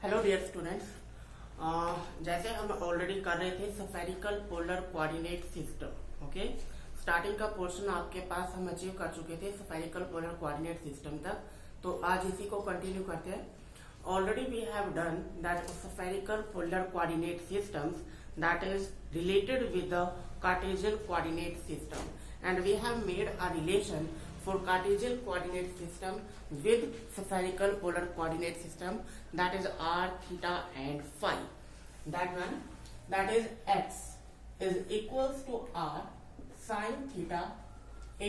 Hello dear students, जैसे हम already कर रहे थे spherical polar coordinate system. Okay, starting का पोर्शन आपके पास हम अचीव कर चुके थे स्फेरिकल पोलर कोऑर्डिनेट सिस्टम तक। तो आज इसी को कंटिन्यू करते हैं। Already we have done that spherical polar coordinate systems that is related with the Cartesian coordinate system, and we have made a relation for Cartesian coordinate system with spherical polar coordinate system, that is r, theta and phi. That one, that is x is equals to r sin theta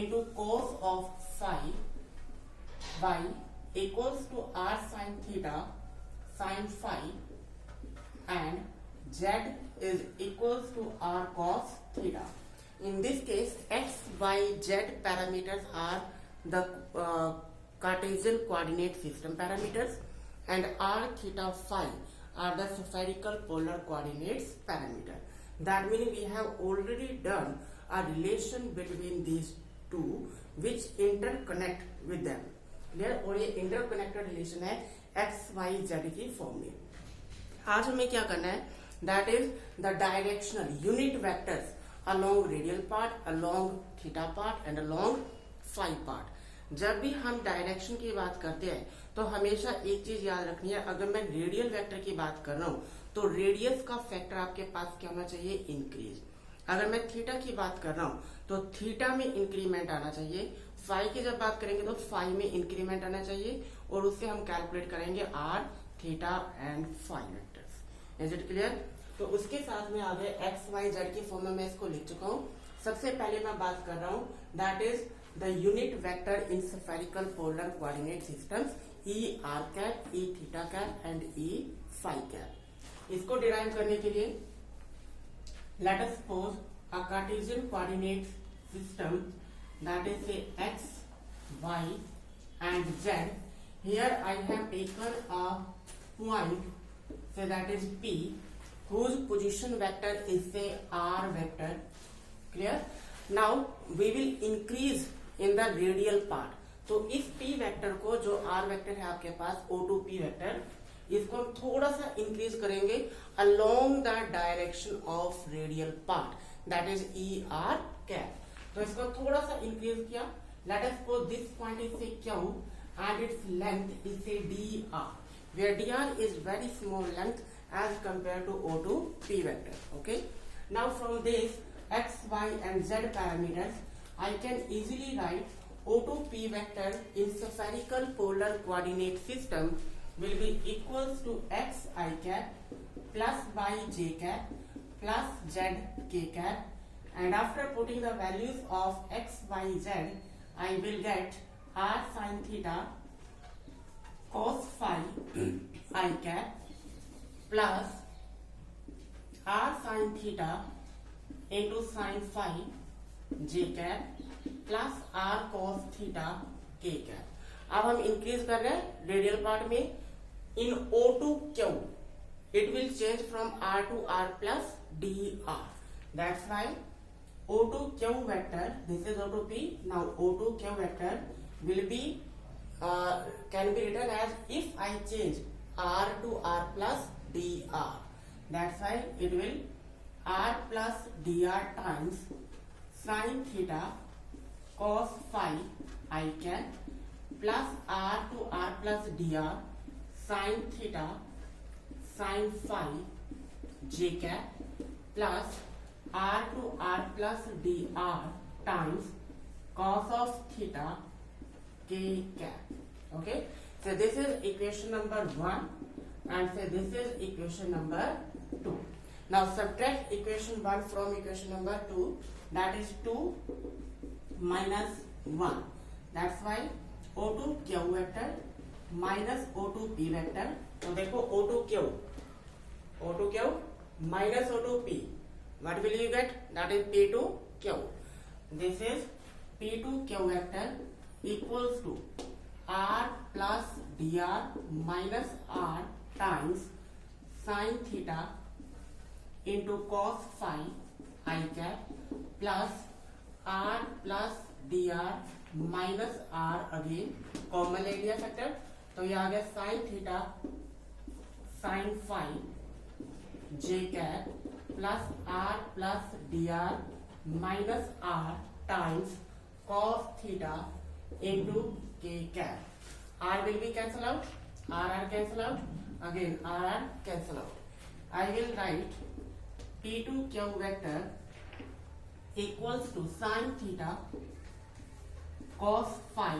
into cos of phi, y equals to r sin theta sin phi, and z is equals to r cos theta. In this case, x, y, z parameters are the Cartesian coordinate system parameters, and r, theta, phi are the spherical polar coordinates parameter. That means we have already done a relation between these two which interconnect with them. Clear? और ये interconnected relation है x, y, z की form में। आज हमें क्या करना है, that is the directional unit vectors along radial part, along theta part and along phi part. जब भी हम डायरेक्शन की बात करते हैं तो हमेशा एक चीज याद रखनी है, अगर मैं रेडियल वेक्टर की बात कर रहा हूं तो रेडियस का फैक्टर आपके पास क्या होना चाहिए, इंक्रीज। अगर मैं थीटा की बात कर रहा हूं तो थीटा में इंक्रीमेंट आना चाहिए। फाई की जब बात करेंगे तो फाई में इंक्रीमेंट आना चाहिए, और उससे हम कैलकुलेट करेंगे r, theta and phi vectors. Is it clear? तो उसके साथ में आगे एक्स, वाई, जेड की फॉर्म में मैं इसको लिख चुका हूं। सबसे पहले मैं बात कर रहा हूं that is the unit vector in spherical polar coordinate systems, e r cap, e theta cap and e phi cap. इसको डिराइव करने के लिए let us suppose a Cartesian coordinate system that is say x, y and z. Here I have taken a point say that is P, whose position vector is say r vector. Clear? Now we will increase in the radial part. तो इस p vector को, जो r vector है आपके पास O2p vector, इसको हम थोड़ा सा इंक्रीज करेंगे along the direction of radial part, that is e r cap. तो इसको थोड़ा सा इंक्रीज किया। Let us suppose this point is say q and its length is say dr, where dr is very small length as compared to O2p vector. Okay, now from this x, y and z parameters I can easily write O2p vector in spherical polar coordinate system will be equals to x I cap plus y j cap plus z k cap, and after putting the values of x, y, z I will get r sin theta cos phi I cap plus r sin theta into sin phi j cap plus r cos theta k cap। अब हम increase कर रहे हैं radial part में। इन O to Q it will change from r to r plus dr. That's why O to Q vector, this is O to P. Now O to Q vector will be can be written as, if I change r to r plus dr, that's why it will r plus dr times sin theta cos phi I cap plus r to r plus dr sin theta sin phi j cap plus r to r plus dr times cos of theta k cap. Okay, so this is equation number 1 and say this is equation number 2. Now subtract equation 1 from equation number 2, that is 2 minus 1. That's why O2 Q vector minus O2 P vector. तो देखो O2 Q minus O2 P, what will you get? That is P2 Q. This is P2 Q vector equals to r plus dr minus r times sin theta into cos phi I cap plus r plus dr minus r, again common ले लिया factor, तो ये आ गया sin theta sine five j cap plus r plus d r minus r times cos theta into k cap. R will be cancel out. R cancel out. Again R cancel out. I will write P2Q vector equals to sin theta cos phi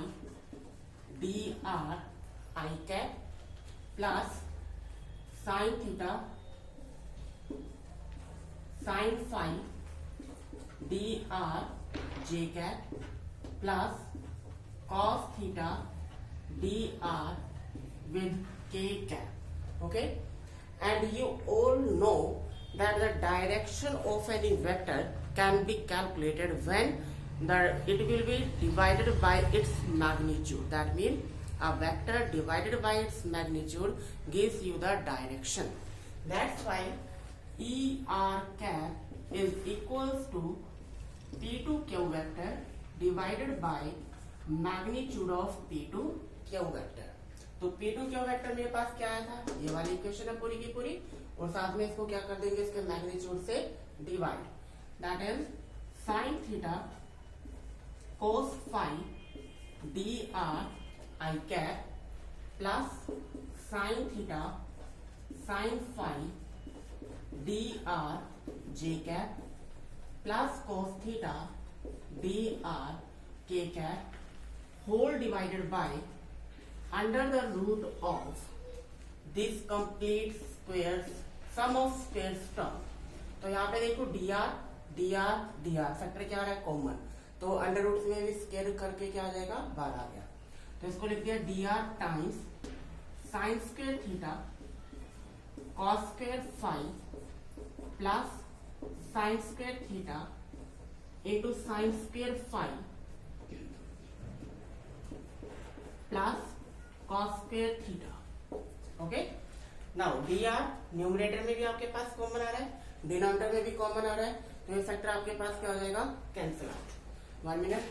dr I cap plus sin theta sin phi dr j cap plus cos theta dr with k cap. Okay, and you all know that the direction of any vector can be calculated when it will be divided by its magnitude. That means a vector divided by its magnitude gives you the direction. That's why er cap is equals to P2Q vector divided by magnitude of P2Q vector. तो P2Q vector मेरे पास क्या आया था, ये वाली equation है पूरी की पूरी, और साथ में इसको क्या कर देंगे, इसके मैग्नीट्यूड से divide. That is sine theta cos phi d r i cap plus sine theta sine phi d r j cap plus cos theta d r k cap whole divided by under the root of this complete squares sum of squares term. तो यहाँ पे देखो dr dr dr factor क्या आ रहा है, common, तो under root में भी स्क्वायर करके क्या आ जाएगा, 12 आ गया. तो इसको लिख दिया dr times sine square theta cos square phi plus sine square theta into sine square phi plus cos square theta. Okay, now dr numerator में भी आपके पास कॉमन आ रहा है, डिनोमिनेटर में भी कॉमन आ रहा है, तो ये फैक्टर आपके पास क्या हो जाएगा, cancel out. 1 minute.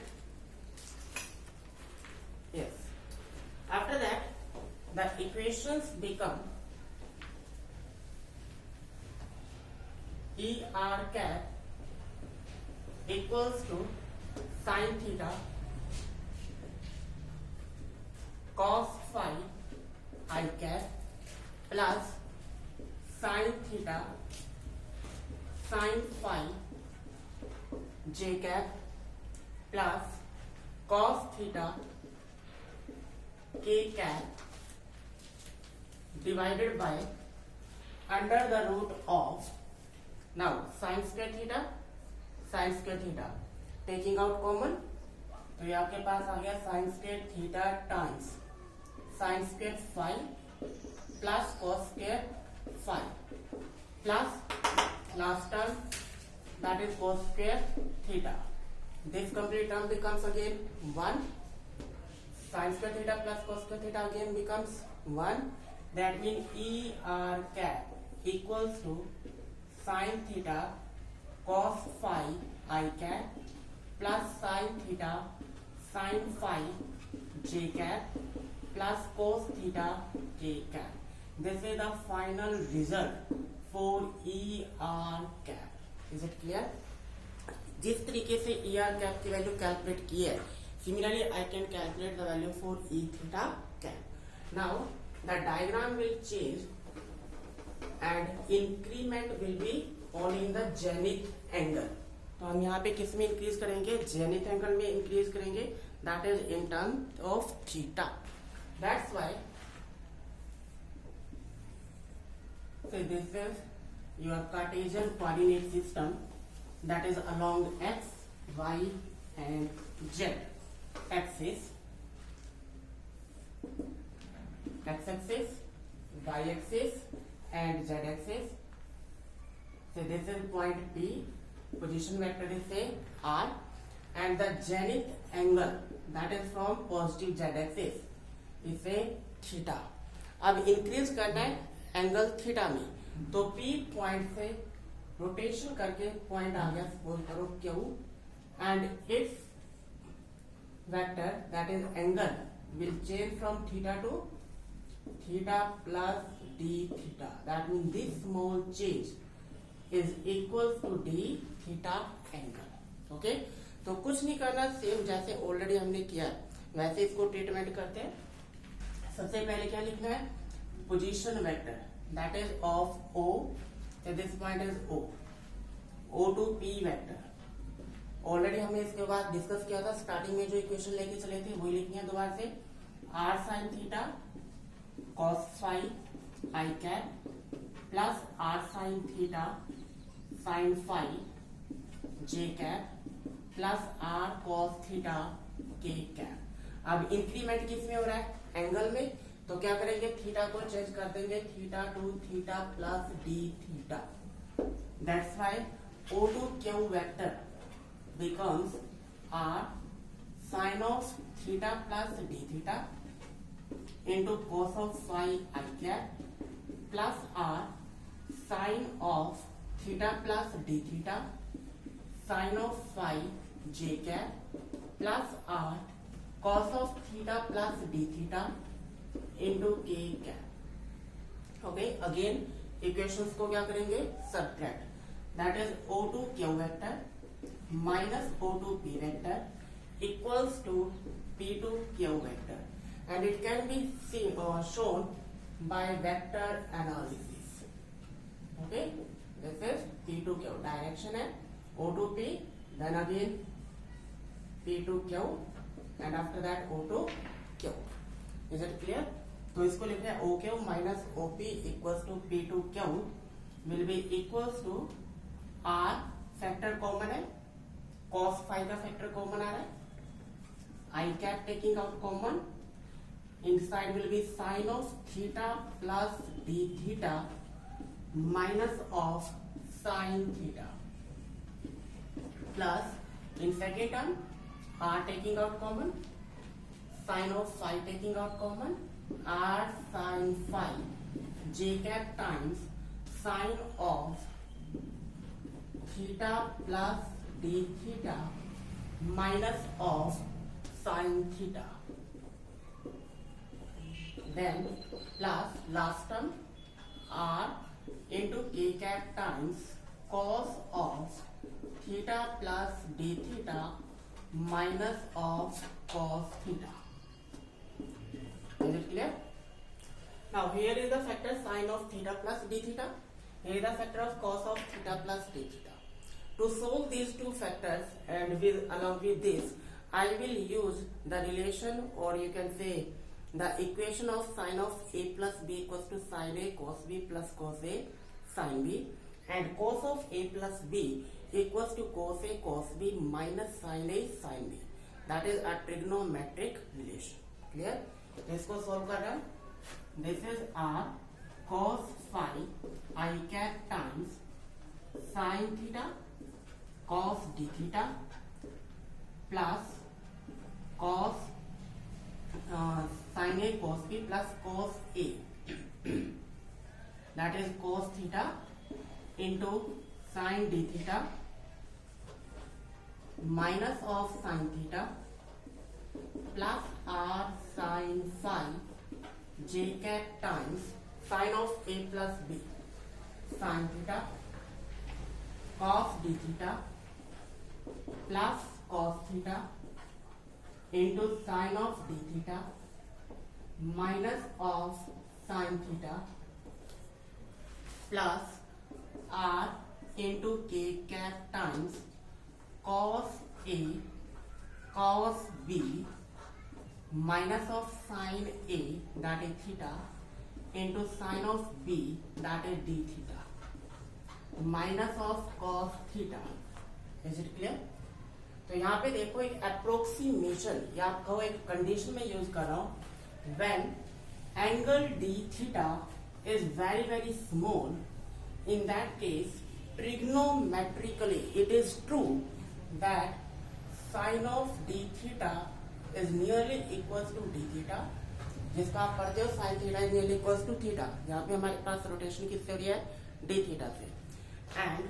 Yes, after that the equations become er cap equals to sin theta cos phi I cap plus sin theta sin phi j cap plus cos theta k cap divided by under the root of, now sin square theta taking out common, तो ये आपके पास आ गया sin square theta times sin square phi plus cos square phi plus last term that is cos square theta. This complete term becomes again 1. Sin square theta plus cos square theta again becomes 1. That means er cap equals to sin theta cos phi I cap plus sin theta sin phi j cap plus cos theta k cap. This is the final result for er cap. Is it clear? जिस तरीके से er cap की value calculate की है, similarly I can calculate the value for e theta cap. Now the diagram will change and increment will be only in the zenith angle. तो हम यहाँ पे किस में इंक्रीज करेंगे, जेनिथ एंगल में इंक्रीज करेंगे, that is in term of theta. That's why so this is your Cartesian coordinate system that is along x, y and z axis, x axis, y axis and z axis. So this is point P, position vector is say r, and the zenith angle that is from positive z axis is say theta. अब increase करना है angle theta में, तो P point से rotation करके point आ गया, suppose करो Q, and it's vector that is angle will change from theta two theta plus d theta. That means this small change is equal to d theta angle. Okay, तो कुछ नहीं करना, same जैसे already हमने किया वैसे इसको ट्रीटमेंट करते हैं. सबसे पहले क्या लिखना है, position vector that is of O, so this point is O to P vector. Already हमने इसके बाद डिस्कस किया था, स्टार्टिंग में जो इक्वेशन लेके चले थे वही लिखनी है दोबारा से. r sin theta cos phi I cap plus r sin theta sin phi j cap plus r cos theta k cap. अब इंक्रीमेंट किस में हो रहा है, एंगल में, तो क्या करेंगे, थीटा को चेंज कर देंगे, theta two theta plus D theta. That's why O to Q vector becomes r sin of theta plus d theta into cos of phi I cap plus r sin of theta plus d theta sin of phi j cap plus r cos of theta plus d theta into k cap. Okay, again equations को क्या करेंगे, subtract. That is O to Q vector minus O to P vector equals to P to Q vector, and it can be seen or shown by vector analysis. Okay, this is P to Q, direction है O to P, then again P to Q, and after that O to Q. Is it clear? तो इसको लिख रहे हैं OQ minus OP equals to P to Q will be equals to R, factor common है, cos phi का factor common आ रहा है, I cap taking out common, inside will be sin of theta plus d theta minus of sin theta plus in second term R taking out common, sin of phi taking out common, R sin phi j cap times sin of theta plus d theta minus of sin theta, then plus last term r into k cap times cos of theta plus d theta minus of cos theta. Is it clear? Now here is the factor sin of theta plus d theta, here is the factor of cos of theta plus d theta. To solve these two factors and along with this, I will use the relation, or you can say the equation of sin of a plus b equals to sin a cos b plus cos a sin b, and cos of a plus b equals to cos a cos b minus sin a sin b. That is a trigonometric relation. Clear? इसको solve कर रहा है. This is r cos phi I cap times sin theta cos d theta plus cos sin a cos b plus cos a, that is cos theta into sin d theta minus of sin theta plus r sin phi j cap times sin of a plus b sin theta cos d theta plus cos theta into sin of d theta minus of sin theta plus r into k cap times cos a cos b minus of sin a, that is theta, into sin of b, that is d theta, minus of cos theta. Is it clear? तो यहाँ पे देखो एक approximation या आप कहो एक condition में यूज कर रहा हूं, when angle d theta is very very small, in that case trigonometrically it is true that sin of d theta is nearly equals to d theta, जिसका आप पढ़ते हो sin theta is nearly equals to theta. यहाँ पे हमारे पास rotation किससे हो रही है, d theta से, and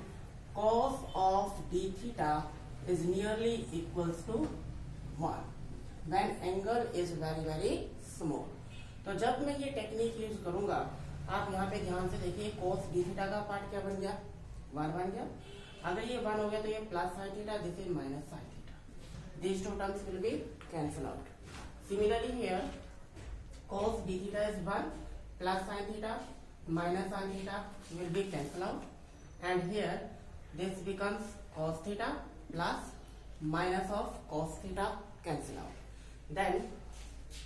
cos of d theta is nearly equals to 1 when angle is very very small. तो जब मैं ये टेक्निक यूज करूंगा, आप यहाँ पे ध्यान से देखिए, cos d थीटा का पार्ट क्या बन गया, 1 बन गया। अगर ये 1 हो गया तो ये plus sine theta, this is minus sine theta, these two terms will be cancel out. Similarly here, cos d theta is 1 plus sin theta minus sin theta will be cancel out, and here this becomes cos theta plus minus of cos theta cancel out. Then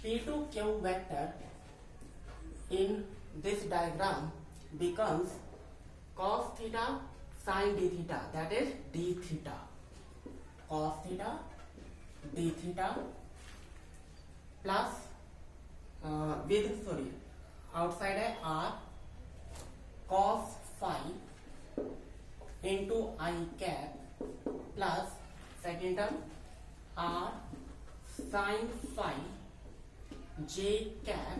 P2Q vector in this diagram becomes cos theta sin d theta, that is d theta, cos theta d theta plus outside है r cos phi into I cap plus second term r sin phi j cap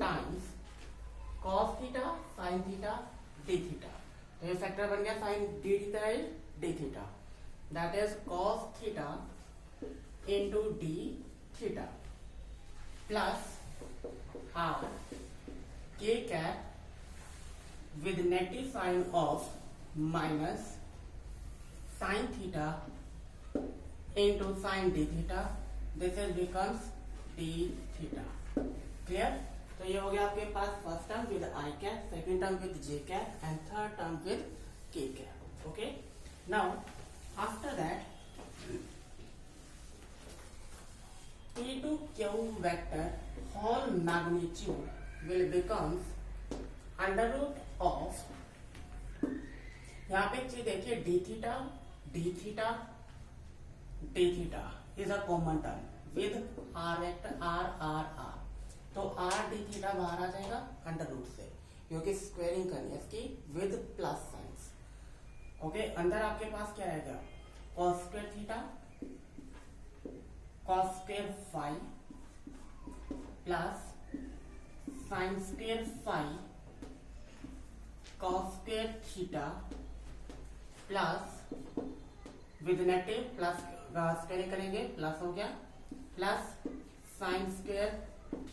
times cos theta sin theta d theta. तो ये factor बन गया sin d theta is d theta, that is cos theta into d theta plus r k cap with negative sign of minus sin theta into sin d theta, this is becomes d theta. Clear? तो ये हो गया आपके पास first term with i cap, second term with j cap and third term with k cap. Okay, now after that P2Q vector whole magnitude will becomes under root of, यहाँ पे एक चीज देखिए, d theta is a common term with r vector r. तो r d theta बाहर आ जाएगा under root से, क्योंकि स्क्वेयरिंग करनी है इसकी विद प्लस साइंस. ओके, अंदर आपके पास क्या रहेगा, cos square theta cos square phi plus sine square phi cos square theta plus with negative plus squaring करेंगे, प्लस हो गया, plus sine square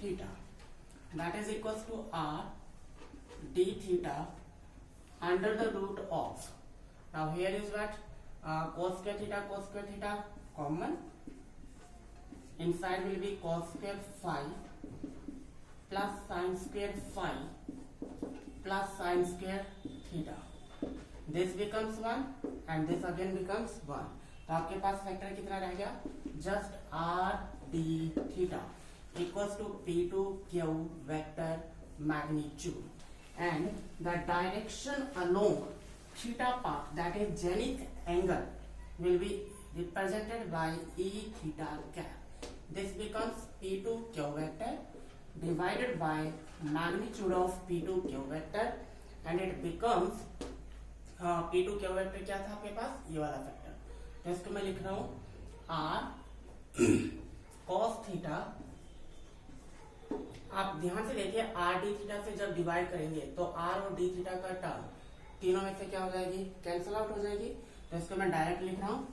theta, that is equals to r d theta under the root of, now here is what, cos square theta common, inside will be cos square phi plus sin square phi plus sin square theta, this becomes 1 and this again becomes 1. तो आपके पास factor कितना रह गया, just r d theta equals to P2Q vector magnitude, and the direction along theta part, that is zenith angle, will be represented by E theta cap. This becomes P2Q vector divided by magnitude of P2Q vector, and it becomes P2Q vector क्या था आपके पास, ये वाला factor. तो इसको मैं लिख रहा हूं r cos थीटा. आप ध्यान से देखिए, आर डी थीटा से जब डिवाइड करेंगे तो आर और डी थीटा का टर्म तीनों में से क्या हो जाएगी, कैंसल आउट हो जाएगी. तो इसको मैं डायरेक्ट लिख रहा हूं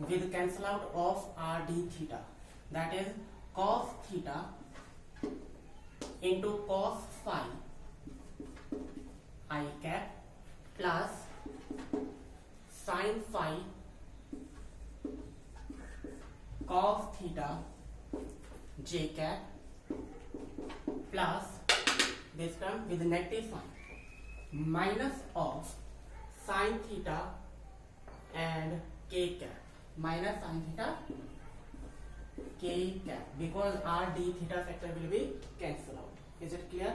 with cancel out of r d theta, that is cos theta into cos phi i cap plus sine phi cos theta j cap plus this term with negative sign minus of sin theta and k cap minus sin theta k cap, because r d theta factor will be cancel out. Is it clear?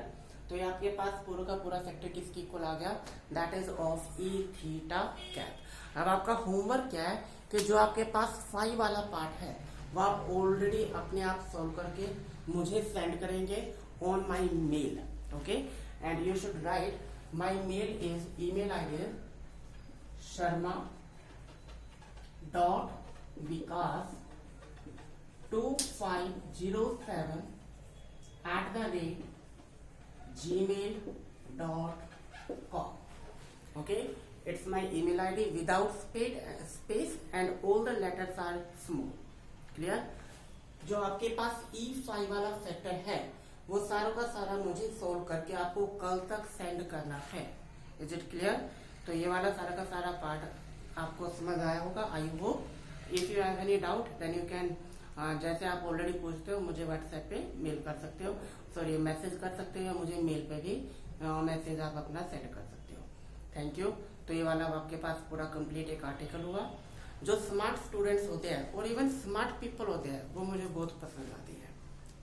तो ये आपके पास पूरा का पूरा factor किसकी equal आ गया, that is of e theta cap. अब आपका होमवर्क क्या है कि जो आपके पास फाई वाला पार्ट है वो आप ऑलरेडी अपने आप सॉल्व करके मुझे सेंड करेंगे on my mail. Okay, and you should write, my mail is, email ID is sharma.vikas2507@gmail.com. Okay, it's my email ID without space and all the letters are small. Clear? जो आपके पास E5 वाला factor है वो सारा का सारा मुझे solve करके आपको कल तक सेंड करना है। Is it clear? तो ये वाला सारा का सारा पार्ट आपको समझ आया होगा, I hope. If you have any doubt then you can, जैसे आप ऑलरेडी पूछते हो मुझे व्हाट्सएप पे मेल कर सकते हो, सॉरी मैसेज कर सकते हो, या मुझे मेल पे भी मैसेज आप अपना सेंड कर सकते हो। Thank you. तो ये वाला आपके पास पूरा कंप्लीट एक आर्टिकल हुआ। जो स्मार्ट स्टूडेंट्स होते हैं और इवन स्मार्ट पीपल होते हैं वो मुझे बहुत पसंद आती है।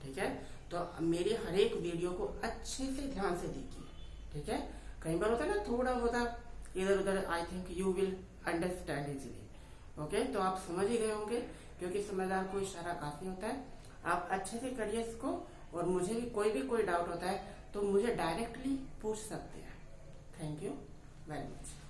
ठीक है, तो मेरी हर एक वीडियो को अच्छे से ध्यान से देखिए। ठीक है, कई बार होता है ना थोड़ा बहुत इधर उधर, I think you will understand easily. Okay, तो आप समझ ही गए होंगे, क्योंकि समझदार को इशारा काफी होता है। आप अच्छे से करिए इसको, और मुझे भी कोई डाउट होता है तो मुझे डायरेक्टली पूछ सकते हैं। Thank you very much.